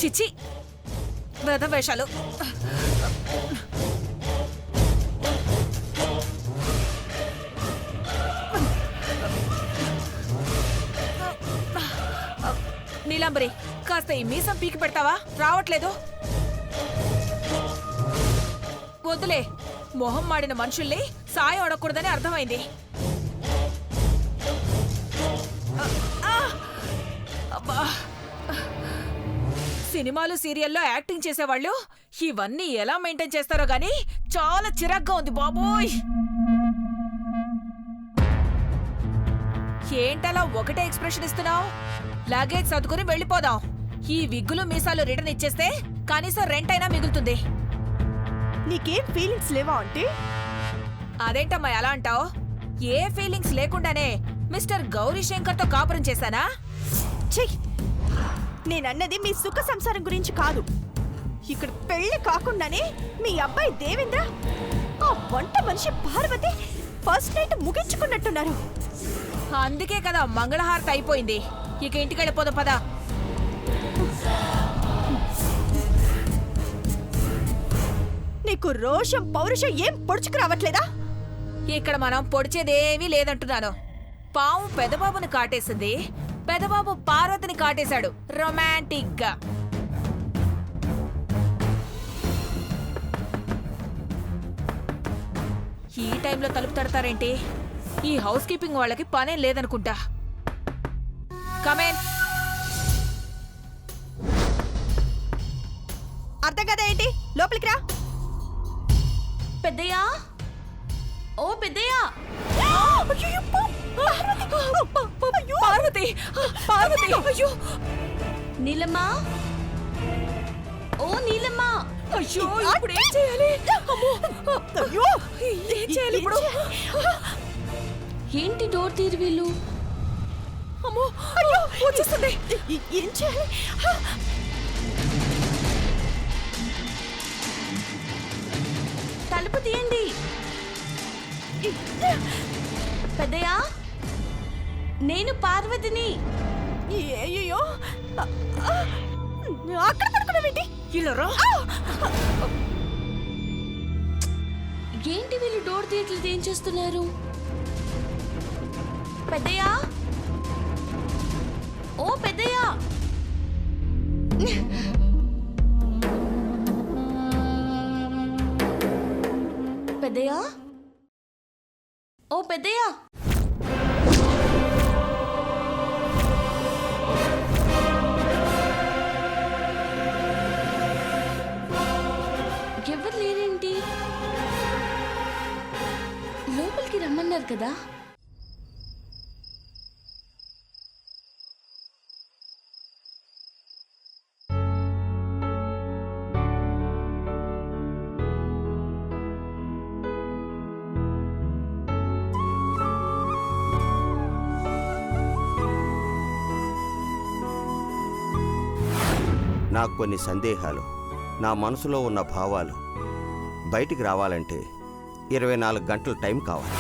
చిచి వేషాలు. నీలాంబరి, కాస్త ఈ మీసం పీకి పెడతావా? రావట్లేదు. వద్దులే, మొహం మాడిన మనుషుల్ని సాయం అడగకూడదని అర్థమైంది. అబ్బా, సినిమాలు సీరియల్లో యాక్టింగ్ చేసేవాళ్ళు ఇవన్నీ ఎలా మెయింటైన్ చేస్తారో గానీ చాలా చిరాగ్గా ఉంది బాబోయ్. ఏంటలా ఒకటే ఎక్స్ప్రెషన్ ఇస్తున్నావు? లగేజ్ సర్దుకుని వెళ్ళిపోదాం. ఈ విగ్గులు మీసాలు రిటర్న్ ఇచ్చేస్తే కనీసం రెంట్ అయినా మిగులుతుంది. నీకేం ఫీలింగ్స్ లేవా అంటే? అదేంటమ్మా ఎలా అంటావు? ఏ ఫీలింగ్స్ లేకుండానే మిస్టర్ గౌరీశంకర్ తో కాపురం చేశానా? చెయ్, నేనన్నది మీ సుఖ సంసారం గురించి కాదు. ఇక్కడ పెళ్లి కాకుండానే మీ అబ్బాయి దేవేంద్ర ఆ వంట మనిషి పార్వతి ఫస్ట్ నైట్ ముగించుకున్నట్టున్నారు. అందుకే కదా మంగళహారతి అయిపోయింది. ఇక ఇంటికి వెళ్ళిపోదాం పదా. నీకు రోషం పౌరుషం ఏం పొడుచుకు రావట్లేదా? ఇక్కడ మనం పొడిచేదేమీ లేదంటున్నాను. పాము పెదబాబుని కాటేసింది, పెదబాబు పార్వతిని కాటేశాడు రొమాంటిక్ గా. ఈ టైంలో తలుపు తడతారేంటి? ఈ హౌస్ కీపింగ్ వాళ్ళకి పనేం లేదనుకుంటా. కమేన్. అర్థం కదా ఏంటి? లోపలికి రా. పెద్దయ్యా, ఓ పెద్దయ్యా. పార్వతి, పార్వతి, అయ్యో నీలమ్మా, ఓ నీలమ్మా. అయ్యో ఇప్పుడు ఏం చేయాలి? అయ్యో ఏం చేయాలి ఇప్పుడు? ఏంటి డోర్ తీరు వీళ్ళు? అమ్మో, అయ్యో వచ్చేస్తుంది. ఏం చేయాలి? తలుపు తీయండి. పెద్దయ్యా, నేను పార్వతిని. అయ్యో అక్కడ పడుకున్నావేంటి? ఇలా ఏంటి వీళ్ళు డోర్ తీయట్లేదు, ఏం చేస్తున్నారు? పెద్దయ్యా, ఓ పెద్దయ్యా. పెద్దయ్యా, ఓ పెద్దయ్యా. ఎవరు లేరేంటి? లోపలికి రమ్మన్నారు కదా. నాకు కొన్ని సందేహాలు, నా మనసులో ఉన్న భావాలు బయటికి రావాలంటే 24 గంటల టైం కావాలి.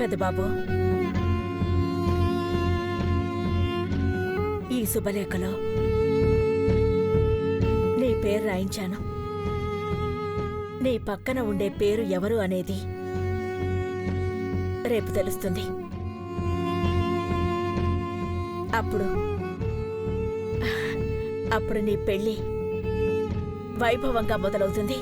పెద్దబాబు, ఈ శుభలేఖలో నీ పేరు రాయించాను. నీ పక్కన ఉండే పేరు ఎవరు అనేది రేపు తెలుస్తుంది. అప్పుడు నీ పెళ్లి వైభవంగా మొదలవుతుంది.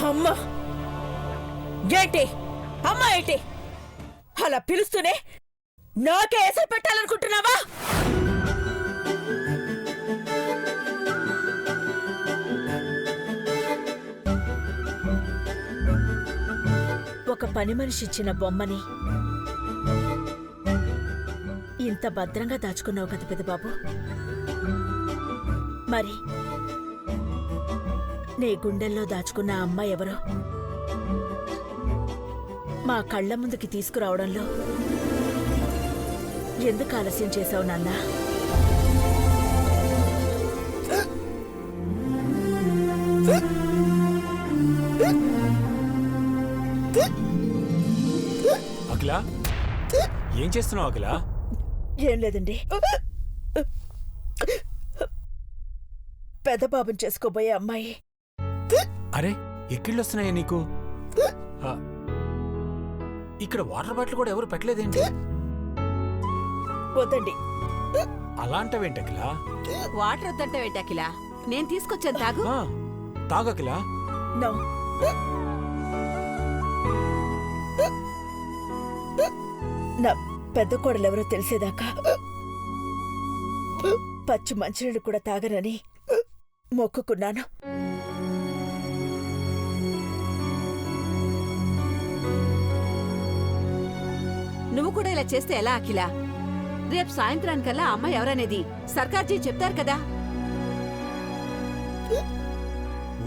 అమ్మ ఏంటి అమ్మ ఏంటి అలా పిలుస్తూనే నాకే ఎసరు పెట్టాలనుకుంటున్నావా? ఒక పని మనిషి ఇచ్చిన బొమ్మని ఇంత భద్రంగా దాచుకున్నావు కదా పెద్దబాబు. మరి నీ గుండెల్లో దాచుకున్న అమ్మ ఎవరో మా కళ్ళ ముందుకి తీసుకురావడంలో ఎందుకు ఆలస్యం చేశావు నాన్నా? అఖిల, ఏం చేస్తున్నావు అఖిల? ఏం లేదండి, పెద్ద బాబుని చేసుకోబోయే అమ్మాయి. అరే, ఎక్కిళ్ళొస్తున్నాయా నీకు? ఆ, ఇక్కడ వాటర్ బాటిల్ కూడా ఎవరు పెట్టలేదేంటి? వద్దండి. అలాంటవేంటి అఖిల? వాటర్ వద్దంటే అఖిల, నేను తీసుకొచ్చాను తాగు. తాగు అఖిల. నో, నా పెద్ద కోడలెవరో తెలిసేదాకా పచ్చి మంచినీళ్ళు కూడా తాగనని మొక్కుకున్నాను. నువ్వు కూడా ఇలా చేస్తే ఎలా అఖిల? రేపు సాయంత్రానికల్లా అమ్మ ఎవరనేది సర్కార్జీ చెప్తారు కదా.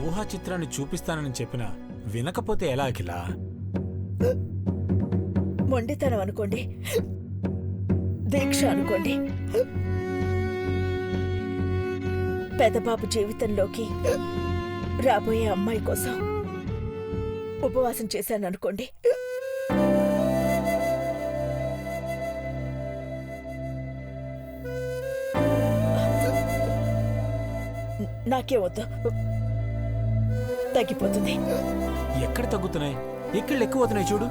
ఊహా చిత్రాన్ని చూపిస్తానని చెప్పినా వినకపోతే ఎలా అఖిల? మొండితనం అనుకోండి, దీక్ష అనుకోండి, పెదబాబు జీవితంలోకి రాబోయే అమ్మాయి కోసం ఉపవాసం చేశాననుకోండి. నాకే వద్దు, తగ్గిపోతుంది. ఎక్కడ తగ్గుతున్నాయి? ఎక్కడ ఎక్కువ అవుతున్నాయి చూడు.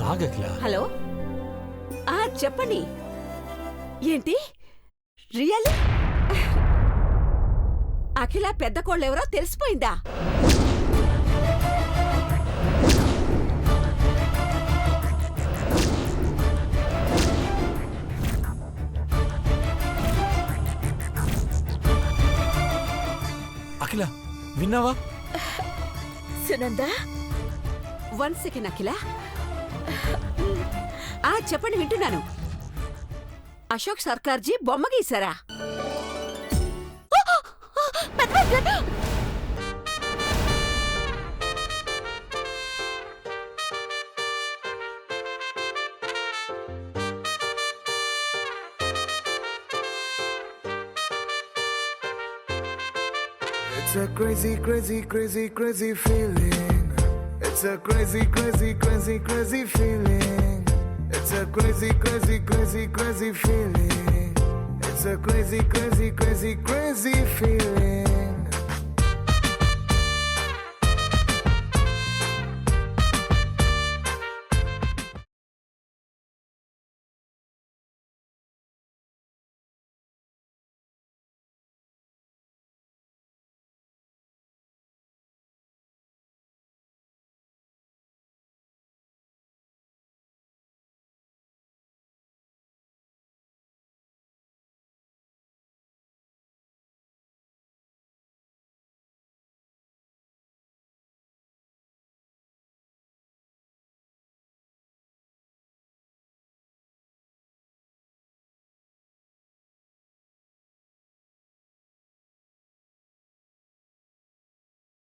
తాగకిల. హలో, చెప్పండి. ఏంటి రియల్లీ? అఖిల పెద్ద కోళ్ళెవరో తెలిసిపోయిందా? అఖిల, విన్నావా? సునంద, 1 సెకండ్ అఖిల. చెప్పండి, వింటున్నాను. అశోక్ సర్కార్జీ బొమ్మ గీశారా? It's a crazy, crazy, crazy, crazy feeling. It's a crazy, crazy, crazy, crazy feeling. It's a crazy, crazy, crazy, crazy feeling. It's a crazy, crazy, crazy, crazy feeling.